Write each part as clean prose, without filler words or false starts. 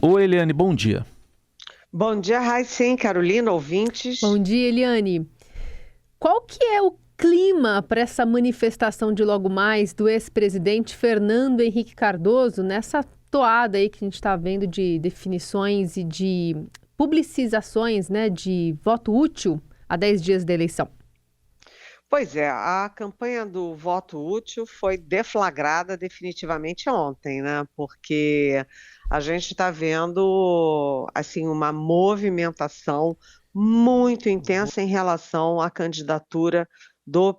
Oi, Eliane, bom dia. Bom dia, Raíssen, Carolina, ouvintes. Bom dia, Eliane. Qual que é o clima para essa manifestação de logo mais do ex-presidente Fernando Henrique Cardoso nessa toada aí que a gente está vendo de definições e de publicizações, né, de voto útil a 10 dias da eleição? Pois é, a campanha do voto útil foi deflagrada definitivamente ontem, né? Porque a gente está vendo assim uma movimentação muito intensa em relação à candidatura do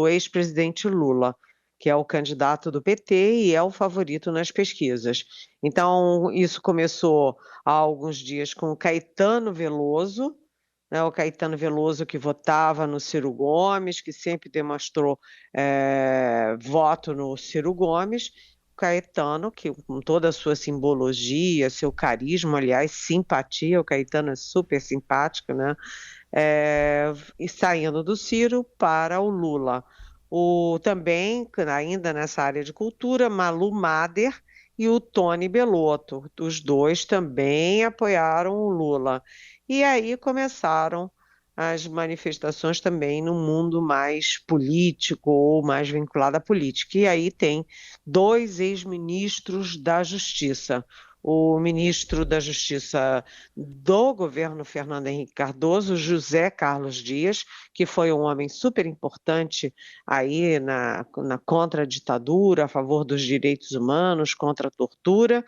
ex-presidente Lula, que é o candidato do PT e é o favorito nas pesquisas. Então, isso começou há alguns dias com o Caetano Veloso, né, o Caetano Veloso que votava no Ciro Gomes, que sempre demonstrou voto no Ciro Gomes. O Caetano, que com toda a sua simbologia, seu carisma, aliás, simpatia, o Caetano é super simpático, né? E saindo do Ciro para o Lula. Também, ainda nessa área de cultura, Malu Mader e o Tony Belotto. Os dois também apoiaram o Lula. E aí começaram as manifestações também no mundo mais político ou mais vinculado à política. E aí tem dois ex-ministros da Justiça. O ministro da Justiça do governo Fernando Henrique Cardoso, José Carlos Dias, que foi um homem super importante aí na contra a ditadura, a favor dos direitos humanos, contra a tortura,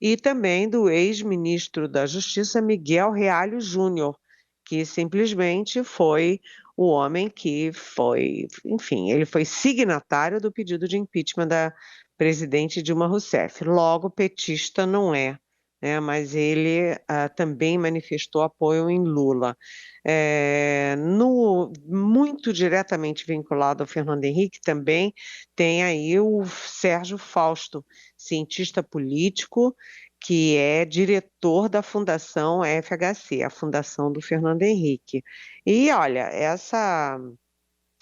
e também do ex-ministro da Justiça, Miguel Reale Júnior, que simplesmente foi o homem que foi, enfim, ele foi signatário do pedido de impeachment da presidente Dilma Rousseff. Logo, petista não é, né, mas ele também manifestou apoio em Lula. Muito diretamente vinculado ao Fernando Henrique também tem aí o Sérgio Fausto, cientista político, que é diretor da Fundação FHC, a Fundação do Fernando Henrique. E olha,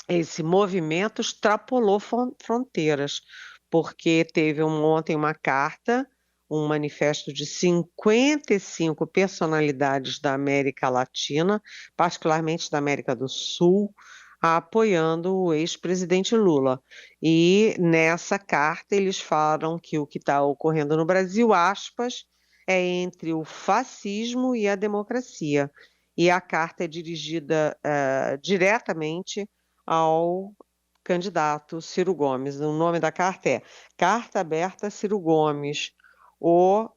esse movimento extrapolou fronteiras, porque teve ontem uma carta, um manifesto de 55 personalidades da América Latina, particularmente da América do Sul, apoiando o ex-presidente Lula. E nessa carta eles falam que o que está ocorrendo no Brasil, aspas, é entre o fascismo e a democracia. E a carta é dirigida diretamente ao candidato Ciro Gomes. O nome da carta é Carta Aberta a Ciro Gomes, o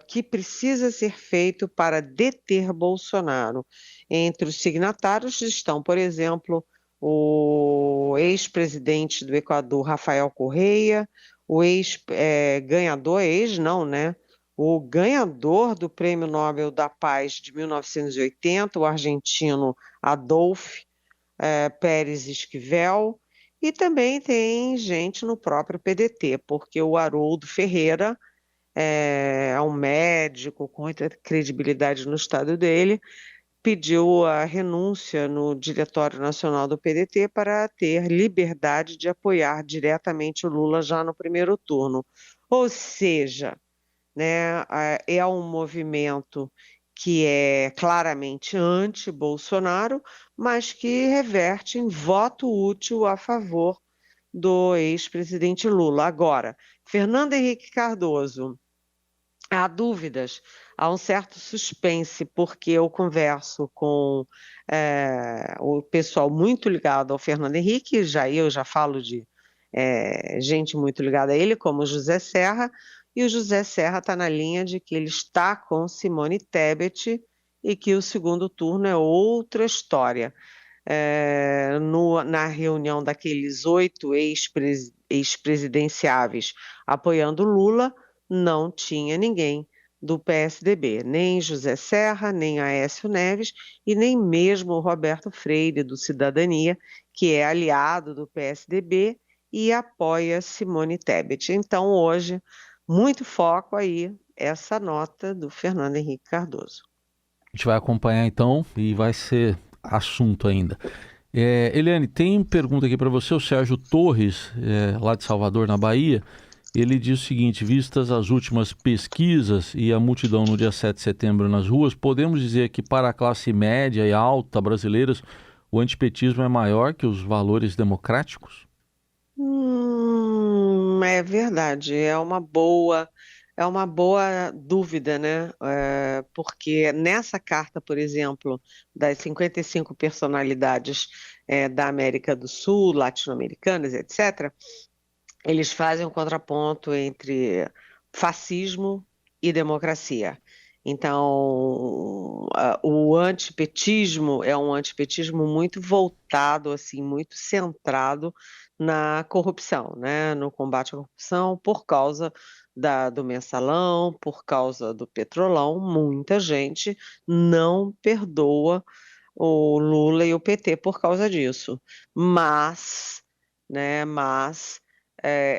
que precisa ser feito para deter Bolsonaro. Entre os signatários estão, por exemplo, o ex-presidente do Equador, Rafael Correia, o ex-ganhador, ex não, né? O ganhador do Prêmio Nobel da Paz de 1980, o argentino Adolfo Pérez Esquivel, e também tem gente no próprio PDT, porque o Haroldo Ferreira é um médico com muita credibilidade no estado dele, pediu a renúncia no Diretório Nacional do PDT para ter liberdade de apoiar diretamente o Lula já no primeiro turno. Ou seja, né, é um movimento que é claramente anti-Bolsonaro, mas que reverte em voto útil a favor do ex-presidente Lula. Agora, Fernando Henrique Cardoso, há dúvidas, há um certo suspense, porque eu converso com o pessoal muito ligado ao Fernando Henrique, eu já falo de gente muito ligada a ele, como o José Serra, e o José Serra está na linha de que ele está com Simone Tebet e que o segundo turno é outra história. Na reunião daqueles 8 ex-presidenciáveis apoiando Lula, não tinha ninguém do PSDB, nem José Serra, nem Aécio Neves e nem mesmo o Roberto Freire, do Cidadania, que é aliado do PSDB e apoia Simone Tebet. Então, hoje, muito foco aí, essa nota do Fernando Henrique Cardoso. A gente vai acompanhar então e vai ser assunto ainda. Eliane, tem pergunta aqui para você, o Sérgio Torres, lá de Salvador, na Bahia. Ele diz o seguinte: vistas as últimas pesquisas e a multidão no dia 7 de setembro nas ruas, podemos dizer que para a classe média e alta brasileiras o antipetismo é maior que os valores democráticos? É verdade, é uma boa dúvida, né? Porque nessa carta, por exemplo, das 55 personalidades da América do Sul, latino-americanas, etc., eles fazem um contraponto entre fascismo e democracia. Então, o antipetismo é um antipetismo muito voltado, assim, muito centrado na corrupção, né? No combate à corrupção, por causa do mensalão, por causa do petrolão. Muita gente não perdoa o Lula e o PT por causa disso. Mas, né,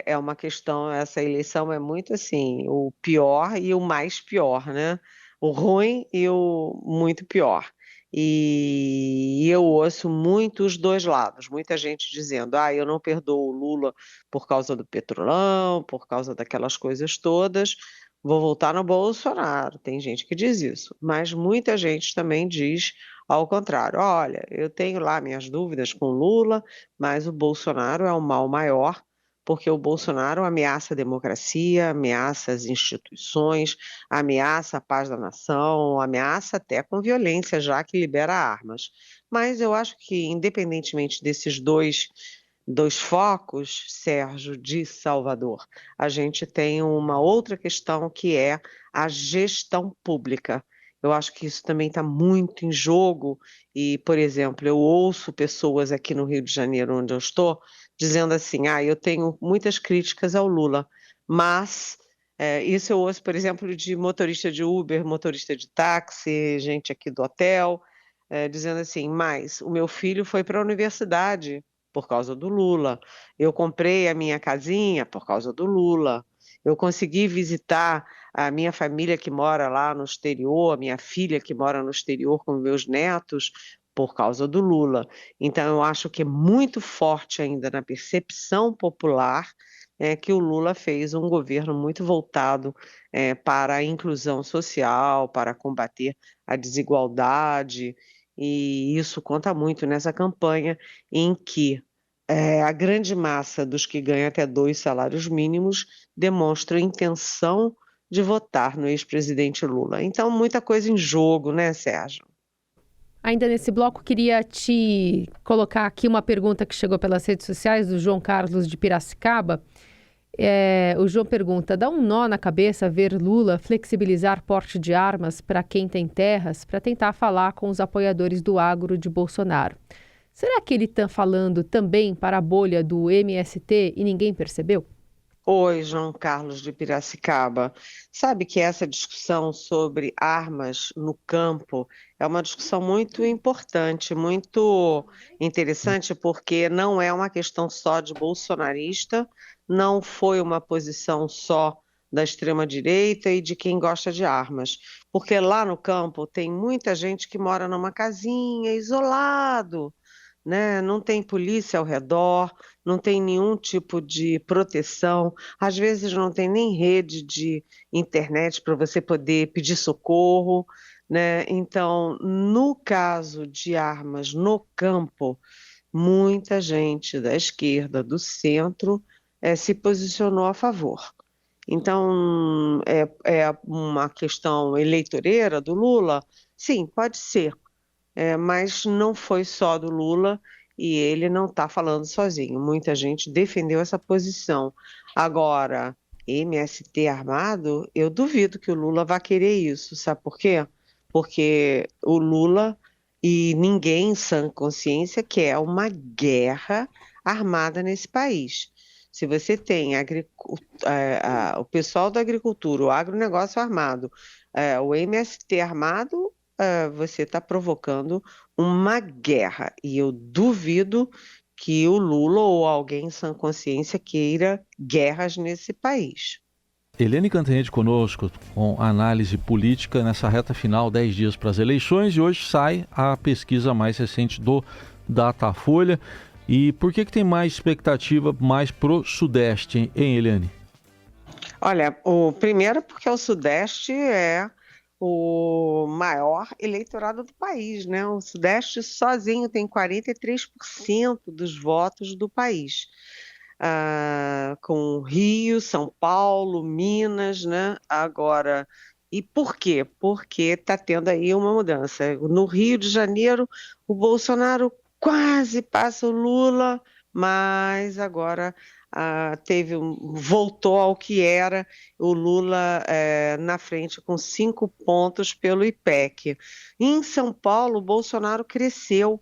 é uma questão, essa eleição é muito assim, o pior e o mais pior, né? O ruim e o muito pior. E eu ouço muito os dois lados, muita gente dizendo, eu não perdoo o Lula por causa do petrolão, por causa daquelas coisas todas, vou voltar no Bolsonaro. Tem gente que diz isso, mas muita gente também diz ao contrário. Olha, eu tenho lá minhas dúvidas com o Lula, mas o Bolsonaro é o mal maior, porque o Bolsonaro ameaça a democracia, ameaça as instituições, ameaça a paz da nação, ameaça até com violência, já que libera armas. Mas eu acho que, independentemente desses dois focos, Sérgio, de Salvador, a gente tem uma outra questão que é a gestão pública. Eu acho que isso também está muito em jogo e, por exemplo, eu ouço pessoas aqui no Rio de Janeiro, onde eu estou, dizendo assim, eu tenho muitas críticas ao Lula, mas isso eu ouço, por exemplo, de motorista de Uber, motorista de táxi, gente aqui do hotel, dizendo assim, mas o meu filho foi para a universidade por causa do Lula, eu comprei a minha casinha por causa do Lula, eu consegui visitar a minha família que mora lá no exterior, a minha filha que mora no exterior com meus netos, por causa do Lula. Então, eu acho que é muito forte ainda na percepção popular que o Lula fez um governo muito voltado para a inclusão social, para combater a desigualdade, e isso conta muito nessa campanha em que a grande massa dos que ganham até 2 salários mínimos demonstra intenção de votar no ex-presidente Lula. Então, muita coisa em jogo, né, Sérgio? Ainda nesse bloco, queria te colocar aqui uma pergunta que chegou pelas redes sociais do João Carlos de Piracicaba. O João pergunta, dá um nó na cabeça ver Lula flexibilizar porte de armas para quem tem terras para tentar falar com os apoiadores do agro de Bolsonaro. Será que ele está falando também para a bolha do MST e ninguém percebeu? Oi, João Carlos de Piracicaba. Sabe que essa discussão sobre armas no campo é uma discussão muito importante, muito interessante, porque não é uma questão só de bolsonarista, não foi uma posição só da extrema-direita e de quem gosta de armas. Porque lá no campo tem muita gente que mora numa casinha, isolado, né? Não tem polícia ao redor, não tem nenhum tipo de proteção, às vezes não tem nem rede de internet para você poder pedir socorro, né? Então, no caso de armas no campo, muita gente da esquerda, do centro, se posicionou a favor. Então, é uma questão eleitoreira do Lula? Sim, pode ser. Mas não foi só do Lula e ele não está falando sozinho. Muita gente defendeu essa posição. Agora, MST armado, eu duvido que o Lula vá querer isso. Sabe por quê? Porque o Lula e ninguém em sã consciência quer uma guerra armada nesse país. Se você tem o pessoal da agricultura, o agronegócio armado, o MST armado, você está provocando uma guerra. E eu duvido que o Lula ou alguém em sã consciência queira guerras nesse país. Eliane Cantanhede conosco com análise política nessa reta final, 10 dias para as eleições, e hoje sai a pesquisa mais recente do Datafolha. E por que tem mais expectativa mais pro Sudeste, hein, Eliane? Olha, o primeiro porque o Sudeste é o maior eleitorado do país, né? O Sudeste sozinho tem 43% dos votos do país. Com Rio, São Paulo, Minas, né? Agora, e por quê? Porque está tendo aí uma mudança. No Rio de Janeiro, o Bolsonaro quase passa o Lula, mas agora voltou ao que era o Lula na frente com 5 pontos pelo IPEC. Em São Paulo, o Bolsonaro cresceu.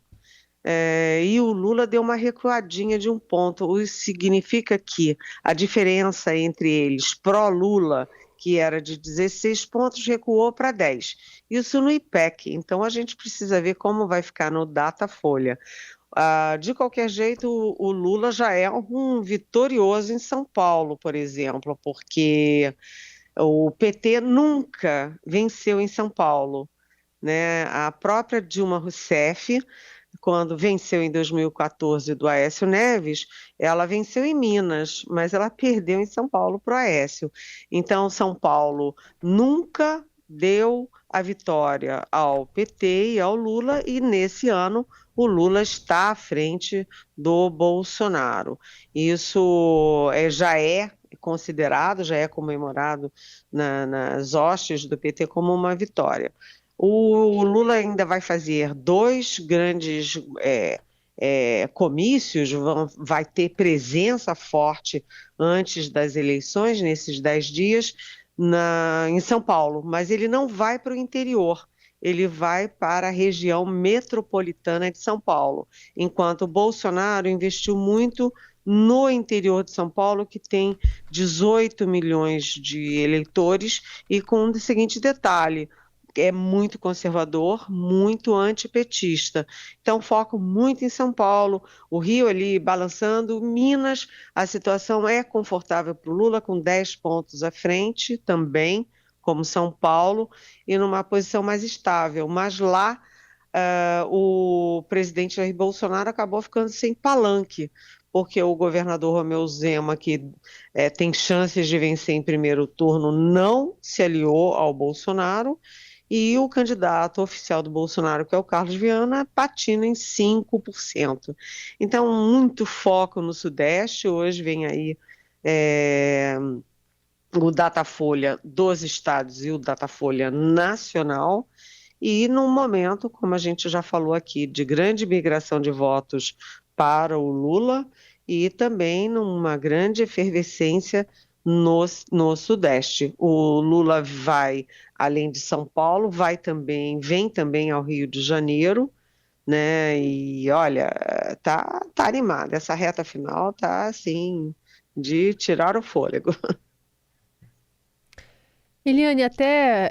E o Lula deu uma recuadinha de 1 ponto. Isso significa que a diferença entre eles, pró-Lula, que era de 16 pontos, recuou para 10. Isso no IPEC. Então, a gente precisa ver como vai ficar no Datafolha. De qualquer jeito, o Lula já é um vitorioso em São Paulo, por exemplo, porque o PT nunca venceu em São Paulo, né? A própria Dilma Rousseff, quando venceu em 2014 do Aécio Neves, ela venceu em Minas, mas ela perdeu em São Paulo para o Aécio. Então, São Paulo nunca deu a vitória ao PT e ao Lula, e nesse ano o Lula está à frente do Bolsonaro. Isso já é considerado, já é comemorado nas hostes do PT como uma vitória. O Lula ainda vai fazer 2 grandes comícios, vai ter presença forte antes das eleições, nesses 10 dias, em São Paulo, mas ele não vai para o interior, ele vai para a região metropolitana de São Paulo, enquanto o Bolsonaro investiu muito no interior de São Paulo, que tem 18 milhões de eleitores, e com o seguinte detalhe: é muito conservador, muito antipetista. Então, foco muito em São Paulo, o Rio ali balançando. Minas, a situação é confortável para o Lula, com 10 pontos à frente também, como São Paulo, e numa posição mais estável. Mas lá, o presidente Jair Bolsonaro acabou ficando sem palanque, porque o governador Romeu Zema, que tem chances de vencer em primeiro turno, não se aliou ao Bolsonaro, e o candidato oficial do Bolsonaro, que é o Carlos Viana, patina em 5%. Então, muito foco no Sudeste. Hoje vem aí o Datafolha dos estados e o Datafolha nacional, e num momento, como a gente já falou aqui, de grande migração de votos para o Lula, e também numa grande efervescência no Sudeste. O Lula vai, além de São Paulo, vem também ao Rio de Janeiro, né? E olha, tá animada. Essa reta final tá assim de tirar o fôlego. Eliane, até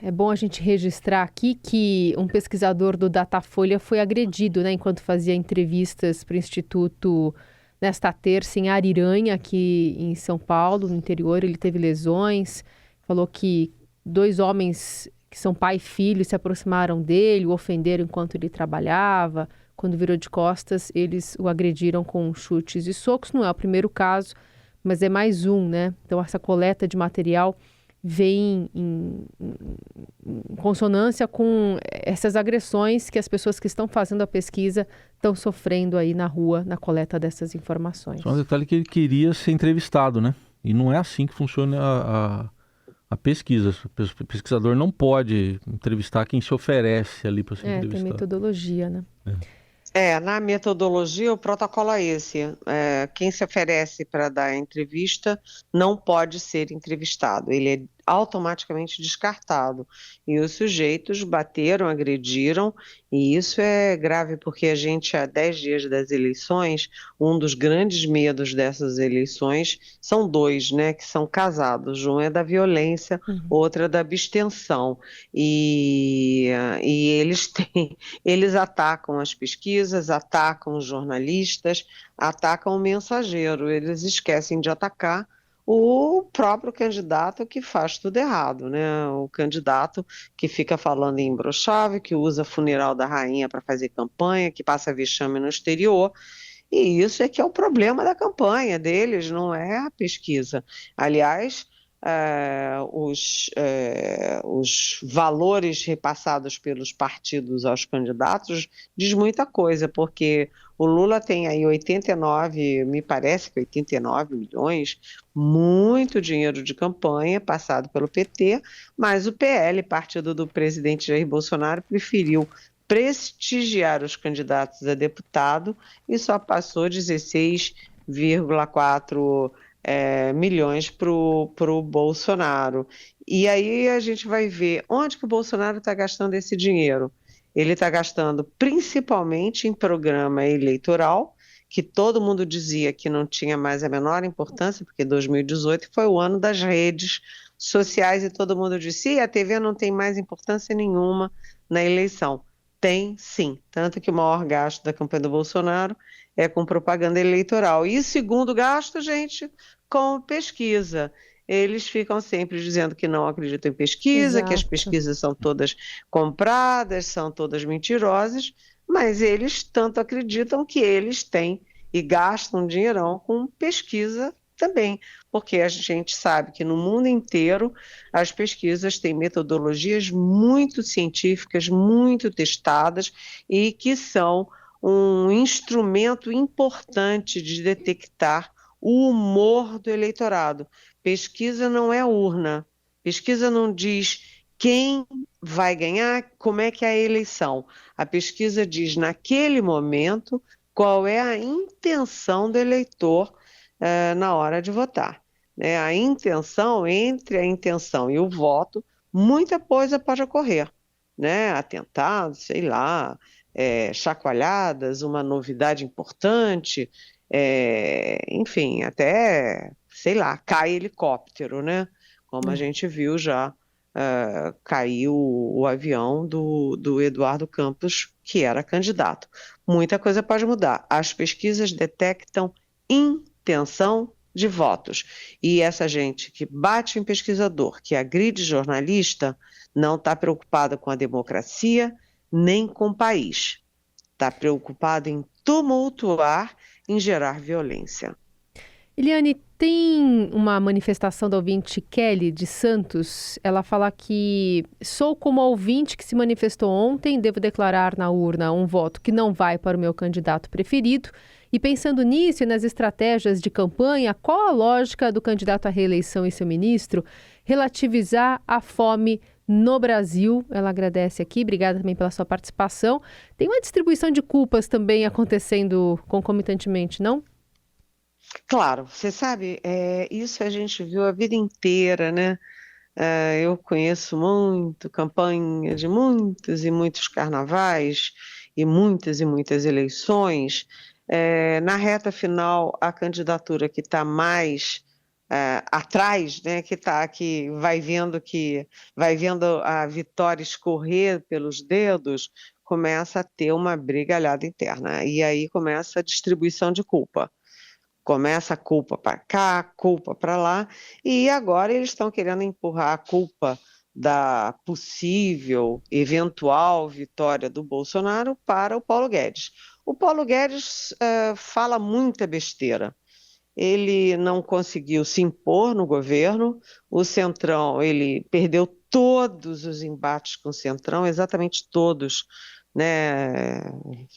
é bom a gente registrar aqui que um pesquisador do Datafolha foi agredido, né, enquanto fazia entrevistas para o Instituto nesta terça em Ariranha, aqui em São Paulo, no interior. Ele teve lesões, falou que 2 homens que são pai e filho se aproximaram dele, o ofenderam enquanto ele trabalhava. Quando virou de costas, eles o agrediram com chutes e socos. Não é o primeiro caso, mas é mais um, né? Então, essa coleta de material vem em consonância com essas agressões que as pessoas que estão fazendo a pesquisa estão sofrendo aí na rua, na coleta dessas informações. Só um detalhe que ele queria ser entrevistado, né? E não é assim que funciona a pesquisa. O pesquisador não pode entrevistar quem se oferece ali para ser entrevistado. Tem metodologia, né? Na metodologia, o protocolo é esse. Quem se oferece para dar a entrevista não pode ser entrevistado. Ele é automaticamente descartado. E os sujeitos bateram, agrediram, e isso é grave porque a gente, há 10 dias das eleições, um dos grandes medos dessas eleições são 2, né, que são casados. Um é da violência, outro é da abstenção. E eles atacam as pesquisas, atacam os jornalistas, atacam o mensageiro. Eles esquecem de atacar o próprio candidato que faz tudo errado, né? O candidato que fica falando em imbrochável, que usa funeral da rainha para fazer campanha, que passa vexame no exterior. E isso é que é o problema da campanha deles, não é a pesquisa. Aliás, os valores repassados pelos partidos aos candidatos diz muita coisa, porque o Lula tem aí 89, me parece que 89 milhões, muito dinheiro de campanha passado pelo PT, mas o PL, partido do presidente Jair Bolsonaro, preferiu prestigiar os candidatos a deputado e só passou 16,4 milhões para o Bolsonaro. E aí a gente vai ver onde que o Bolsonaro está gastando esse dinheiro. Ele está gastando principalmente em programa eleitoral, que todo mundo dizia que não tinha mais a menor importância, porque 2018 foi o ano das redes sociais e todo mundo disse, a TV não tem mais importância nenhuma na eleição. Tem sim, tanto que o maior gasto da campanha do Bolsonaro é com propaganda eleitoral. E segundo gasto, gente, com pesquisa. Eles ficam sempre dizendo que não acreditam em pesquisa, que as Exato. pesquisas são todas compradas, são todas mentirosas, mas eles tanto acreditam que eles têm e gastam dinheirão com pesquisa também, porque a gente sabe que no mundo inteiro as pesquisas têm metodologias muito científicas, muito testadas e que são um instrumento importante de detectar o humor do eleitorado. Pesquisa não é urna, pesquisa não diz quem vai ganhar, como é que é a eleição. A pesquisa diz, naquele momento, qual é a intenção do eleitor na hora de votar. Né? A intenção, entre a intenção e o voto, muita coisa pode ocorrer. Né? Atentados, sei lá, chacoalhadas, uma novidade importante, enfim, até, sei lá, cai helicóptero, né? Como a gente viu já, caiu o avião do Eduardo Campos, que era candidato. Muita coisa pode mudar. As pesquisas detectam intenção de votos. E essa gente que bate em pesquisador, que agride jornalista, não está preocupada com a democracia, nem com o país. Está preocupada em tumultuar, em gerar violência. Eliane, tem uma manifestação da ouvinte Kelly de Santos. Ela fala que sou como a ouvinte que se manifestou ontem, devo declarar na urna um voto que não vai para o meu candidato preferido. E pensando nisso e nas estratégias de campanha, qual a lógica do candidato à reeleição e seu ministro relativizar a fome no Brasil? Ela agradece aqui, obrigada também pela sua participação. Tem uma distribuição de culpas também acontecendo concomitantemente, não? Claro, você sabe, isso a gente viu a vida inteira, né? Eu conheço muito campanha de muitos e muitos carnavais e muitas eleições. Na reta final, a candidatura que está mais atrás, né, que vai vendo a vitória escorrer pelos dedos, começa a ter uma brigalhada interna. E aí começa a distribuição de culpa. Começa a culpa para cá, culpa para lá, e agora eles estão querendo empurrar a culpa da possível, eventual vitória do Bolsonaro para o Paulo Guedes. O Paulo Guedes fala muita besteira. Ele não conseguiu se impor no governo, o Centrão, ele perdeu todos os embates com o Centrão, exatamente todos, né?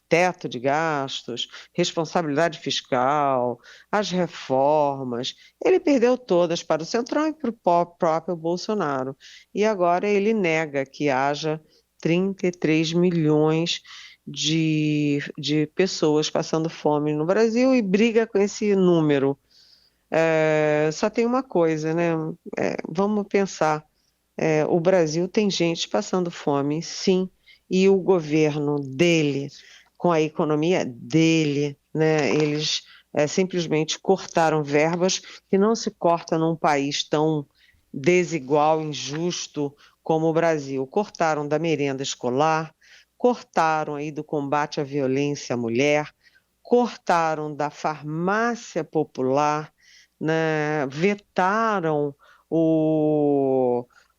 Teto de gastos, responsabilidade fiscal, as reformas, ele perdeu todas para o Centrão e para o próprio Bolsonaro. E agora ele nega que haja 33 milhões de pessoas passando fome no Brasil e briga com esse número. Só tem uma coisa, né? Vamos pensar, o Brasil tem gente passando fome, sim, e o governo dele, com a economia dele, né? Eles simplesmente cortaram verbas que não se corta num país tão desigual, injusto como o Brasil. Cortaram da merenda escolar, cortaram aí do combate à violência à mulher, cortaram da farmácia popular, né? Vetaram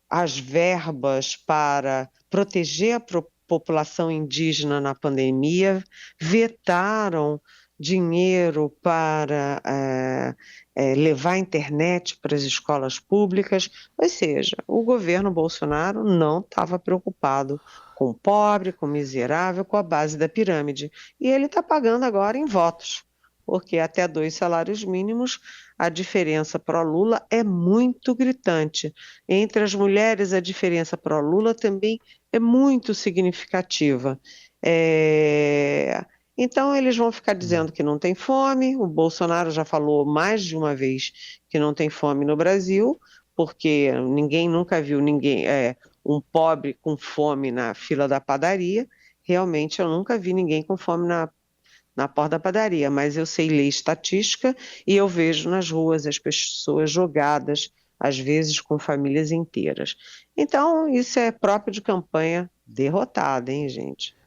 as verbas para proteger a população indígena na pandemia, vetaram, dinheiro para levar a internet para as escolas públicas, ou seja, o governo Bolsonaro não estava preocupado com o pobre, com o miserável, com a base da pirâmide. E ele está pagando agora em votos, porque até 2 salários mínimos a diferença pró-Lula é muito gritante. Entre as mulheres, a diferença pró-Lula também é muito significativa. Então, eles vão ficar dizendo que não tem fome. O Bolsonaro já falou mais de uma vez que não tem fome no Brasil, porque ninguém nunca viu um pobre com fome na fila da padaria. Realmente, eu nunca vi ninguém com fome na porta da padaria, mas eu sei ler estatística e eu vejo nas ruas as pessoas jogadas, às vezes com famílias inteiras. Então, isso é próprio de campanha derrotada, hein, gente?